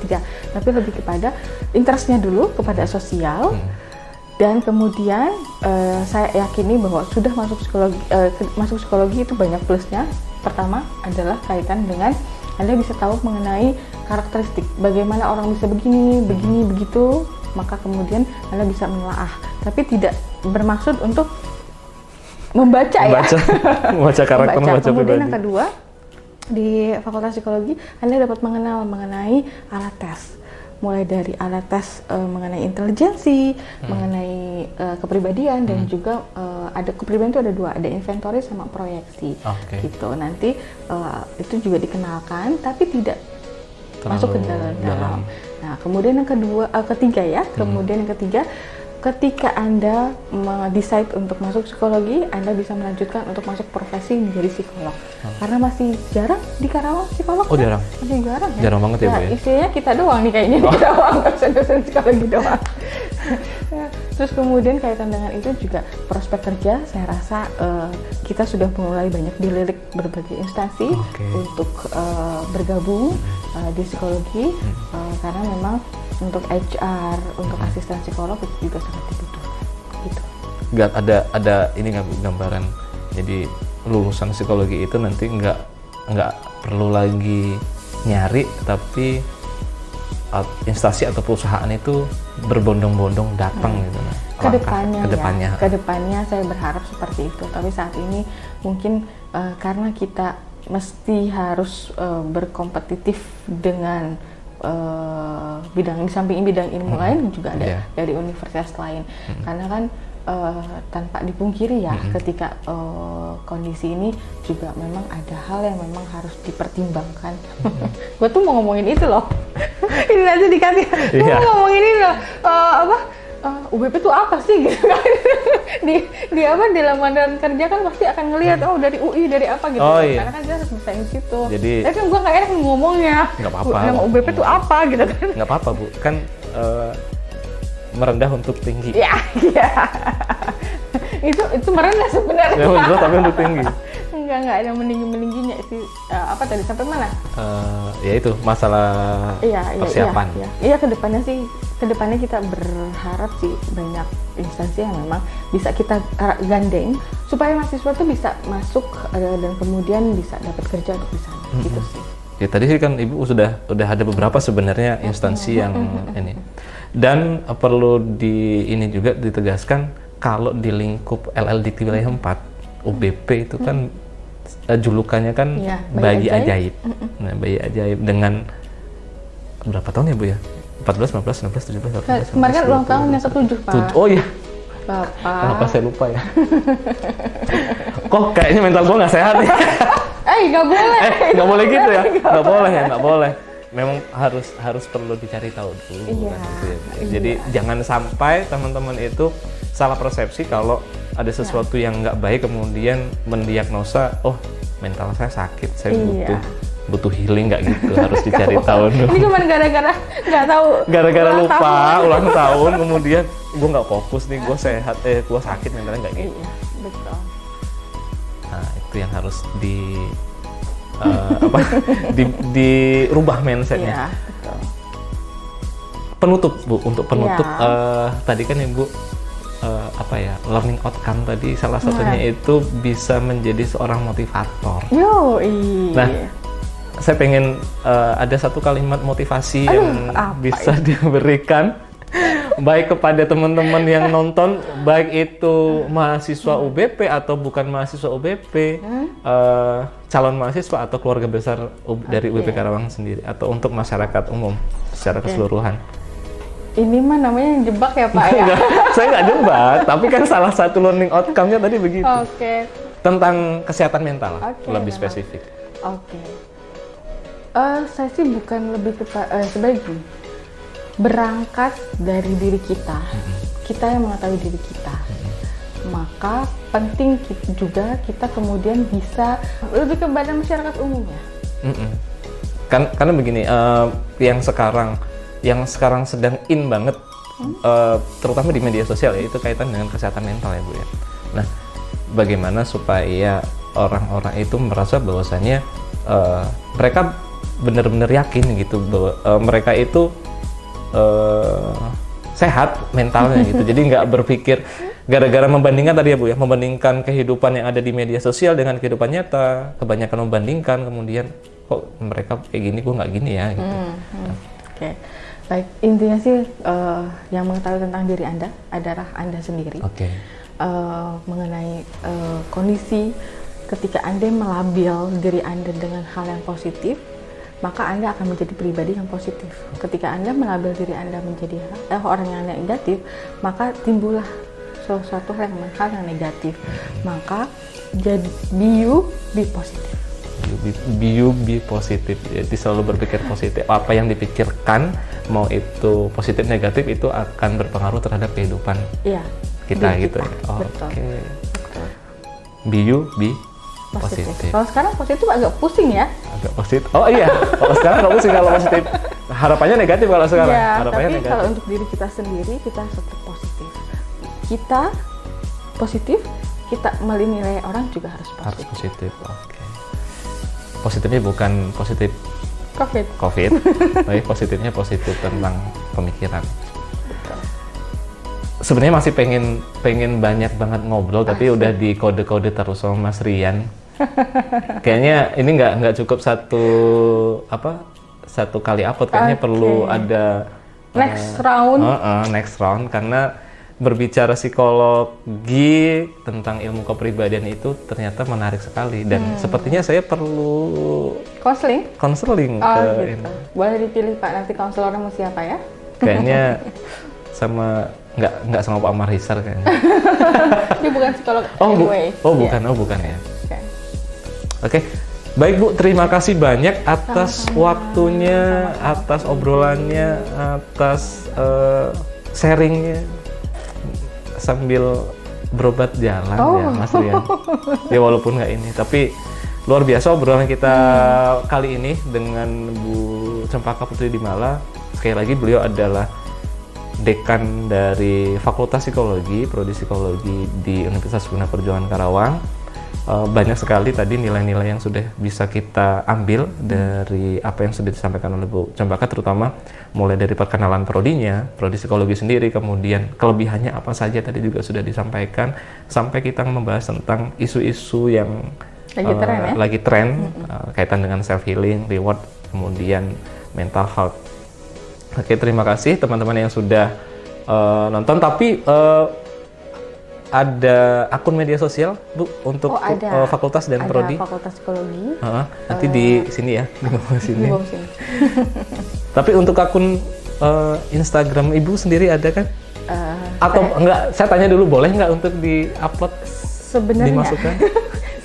tidak, tapi lebih kepada interestnya dulu kepada sosial. Dan kemudian saya yakini bahwa sudah masuk psikologi itu banyak plusnya. Pertama adalah kaitan dengan Anda bisa tahu mengenai karakteristik bagaimana orang bisa begini, begitu, maka kemudian Anda bisa menelaah. Tapi tidak bermaksud untuk membaca karakter, membaca kemudian pribadi. Yang kedua, di Fakultas Psikologi Anda dapat mengenal mengenai alat tes, mulai dari alat tes mengenai intelijensi, mengenai kepribadian, dan juga ada kepribadian itu ada dua, ada inventory sama proyeksi. Gitu. Nanti itu juga dikenalkan, tapi tidak masuk ke dalam. Nah, kemudian yang ketiga, ketika Anda decide untuk masuk psikologi, Anda bisa melanjutkan untuk masuk profesi menjadi psikolog. Karena masih jarang di Karawang psikolog. Oh, jarang? Masih jarang ya? Jarang banget ya, Bu ya? Istilahnya kita doang nih kayaknya di Karawang, dosen-dosen psikologi doang. Terus kemudian kaitan dengan itu juga prospek kerja, saya rasa kita sudah mulai banyak dilirik berbagai instansi untuk bergabung di psikologi, karena memang untuk HR, untuk asisten psikolog itu juga sangat dibutuhkan. Gitu. Nggak ada ini nggak gambaran. Jadi lulusan psikologi itu nanti nggak perlu lagi nyari, tapi instansi atau perusahaan itu berbondong-bondong datang gitu. Kedepannya saya berharap seperti itu. Tapi saat ini mungkin karena kita mesti harus berkompetitif dengan bidang di samping bidang ilmu lain juga ada dari universitas lain. Karena kan tanpa dipungkiri ya, ketika kondisi ini juga memang ada hal yang memang harus dipertimbangkan. Gue tuh mau ngomongin itu loh. Ini aja dikasih. Gue mau ngomongin ini loh. UBP itu apa sih gitu kan? di lamaran kerja kan pasti akan ngelihat dari UI, dari apa gitu. Karena kan dia harus bisa di situ. Jadi tapi kan gue nggak enak ngomongnya. Nggak apa-apa. Nama UBP itu apa gitu kan? Nggak apa-apa, Bu. Kan merendah untuk tinggi. Iya. itu merendah sebenarnya. Ya, tapi untuk tinggi. Enggak ada meningginya sih. Apa tadi sampai mana? Ya itu masalah persiapan. Iya, kedepannya kita berharap sih banyak instansi yang memang bisa kita gandeng supaya mahasiswa tuh bisa masuk dan kemudian bisa dapat kerja untuk di sana. Gitu sih. Ya tadi kan Ibu sudah ada beberapa sebenarnya instansi yang ini. Dan perlu ini juga ditegaskan kalau di lingkup LLDT wilayah 4 UBP itu kan julukannya kan bayi ajaib. Nah, bayi ajaib dengan berapa tahun ya, Bu ya? 14, 15, 16, 17, 18. Kemarin kan ulang tahun yang ke-7, Pak. Oh iya. Bapak. Kenapa saya lupa ya? Kok kayaknya mental gua nggak sehat nih. Nggak boleh. Nggak boleh gitu ya? Nggak boleh. Memang harus perlu dicari tahu dulu. Iya. Kan, gitu ya. Jadi jangan sampai teman-teman itu salah persepsi kalau ada sesuatu yang nggak baik kemudian mendiagnosa, mental saya sakit, saya butuh healing, nggak gitu. Harus dicari tahu dulu. Ini cuma gara-gara nggak tahu. Gara-gara lupa ulang tahun kemudian gue nggak fokus nih, gue sehat, gue sakit mentalnya, nggak gitu. Iya, betul. Nah itu yang harus dirubah mindsetnya. Iya, betul. Penutup, Bu, untuk penutup tadi kan Ibu learning outcome tadi salah satunya itu bisa menjadi seorang motivator. Nah, saya pengen ada satu kalimat motivasi yang bisa diberikan baik kepada teman-teman yang nonton, baik itu mahasiswa UBP atau bukan mahasiswa UBP, calon mahasiswa atau keluarga besar dari UBP Karawang sendiri, atau untuk masyarakat umum secara keseluruhan. Ini mah namanya jebak ya Pak ya? Saya nggak jebak, tapi kan salah satu learning outcome-nya tadi begitu. Tentang kesehatan mental, lebih spesifik. Saya sih bukan lebih sebagai berangkat dari diri kita, kita yang mengetahui diri kita. Maka penting juga kita kemudian bisa lebih kepada masyarakat umumnya. Karena begini, yang sekarang sedang in banget, terutama di media sosial ya, itu kaitan dengan kesehatan mental ya Bu ya. Nah, bagaimana supaya orang-orang itu merasa bahwasanya mereka benar-benar yakin gitu bahwa mereka itu sehat mentalnya gitu. Jadi nggak berpikir gara-gara membandingkan tadi ya Bu ya, membandingkan kehidupan yang ada di media sosial dengan kehidupan nyata, kebanyakan membandingkan, kemudian kok mereka kayak gini, kok nggak gini ya gitu. Baik, intinya sih yang mengetahui tentang diri Anda adalah Anda sendiri. Mengenai kondisi ketika Anda melabil diri Anda dengan hal yang positif, maka Anda akan menjadi pribadi yang positif. Ketika Anda melabel diri Anda menjadi orang yang negatif, maka timbullah sesuatu hal yang negatif. Maka jadi be positif. Be positif. Jadi selalu berpikir positif. Apa yang dipikirkan, mau itu positif negatif, itu akan berpengaruh terhadap kehidupan kita gitu ya. Be positif. Kalau sekarang positif agak pusing ya? Agak positif. Oh iya, kalau sekarang nggak pusing kalau positif. Harapannya negatif kalau sekarang. Ya, harapannya tapi negatif. kalau untuk diri kita sendiri, kita tetap positif. Kita positif, kita menilai orang juga harus positif. Harus positif, Positifnya bukan positif COVID, tapi positifnya positif tentang pemikiran. Sebenarnya masih pengen banyak banget ngobrol, tapi udah di kode-kode terus sama Mas Rian. Kayaknya ini nggak cukup satu kali upload, kayaknya perlu ada next round karena berbicara psikologi tentang ilmu kepribadian itu ternyata menarik sekali dan sepertinya saya perlu konseling ke ini. Boleh dipilih Pak, nanti konselornya mau siapa ya? Kayaknya sama nggak sama Pak Marhisar kayaknya. Dia bukan psikolog. Bukan ya. Oke. Baik Bu, terima kasih banyak atas waktunya, atas obrolannya, atas sharingnya sambil berobat jalan ya Mas Rian. Ya walaupun nggak ini, tapi luar biasa obrolan kita kali ini dengan Bu Cempaka Putri Dimala. Sekali lagi beliau adalah dekan dari Fakultas Psikologi, Prodi Psikologi di Universitas Guna Perjuangan Karawang. Banyak sekali tadi nilai-nilai yang sudah bisa kita ambil dari apa yang sudah disampaikan oleh Bu Cempaka, terutama mulai dari perkenalan prodinya, prodi psikologi sendiri, kemudian kelebihannya apa saja tadi juga sudah disampaikan, sampai kita membahas tentang isu-isu yang lagi tren kaitan dengan self healing, reward, kemudian mental health. Oke, terima kasih teman-teman yang sudah nonton. Tapi ada akun media sosial Bu untuk fakultas dan prodi? Ada Fakultas Psikologi. Nanti di sini ya, di bawah sini. Tapi untuk akun Instagram Ibu sendiri ada kan? Atau enggak? Saya tanya dulu, boleh nggak untuk di-upload? Dimasukkan?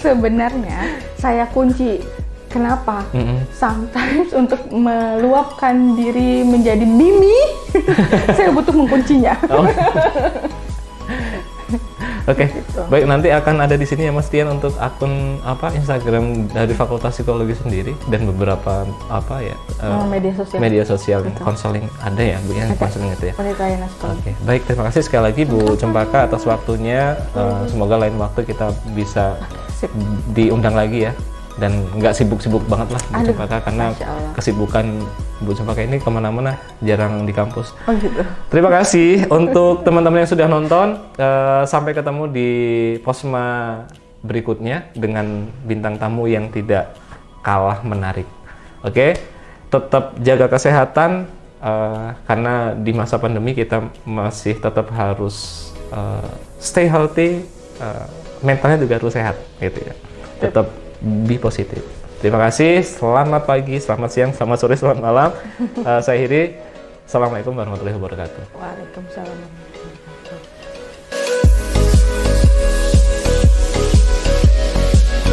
Sebenarnya saya kunci. Kenapa? Sometimes untuk meluapkan diri menjadi Mimi, saya butuh menguncinya. Oke, baik, nanti akan ada di sini ya Mas Tian untuk akun Instagram dari Fakultas Psikologi sendiri dan beberapa media sosial konseling ada ya Bu yang konseling itu ya. Oke, baik, terima kasih sekali lagi Bu Cempaka atas waktunya. Semoga lain waktu kita bisa diundang lagi ya dan nggak sibuk-sibuk banget lah Bu Aduh, Cempaka, karena Masya Allah. kesibukan Bu Cempaka ini kemana-mana, jarang di kampus. Oh gitu. Terima kasih untuk teman-teman yang sudah nonton. Sampai ketemu di Posma berikutnya dengan bintang tamu yang tidak kalah menarik. Oke, tetap jaga kesehatan karena di masa pandemi kita masih tetap harus stay healthy, mentalnya juga harus sehat, gitu ya. Tetap be positif. Terima kasih. Selamat pagi, selamat siang, selamat sore, selamat malam. Saya Hiri. Assalamualaikum warahmatullahi wabarakatuh. Waalaikumsalam.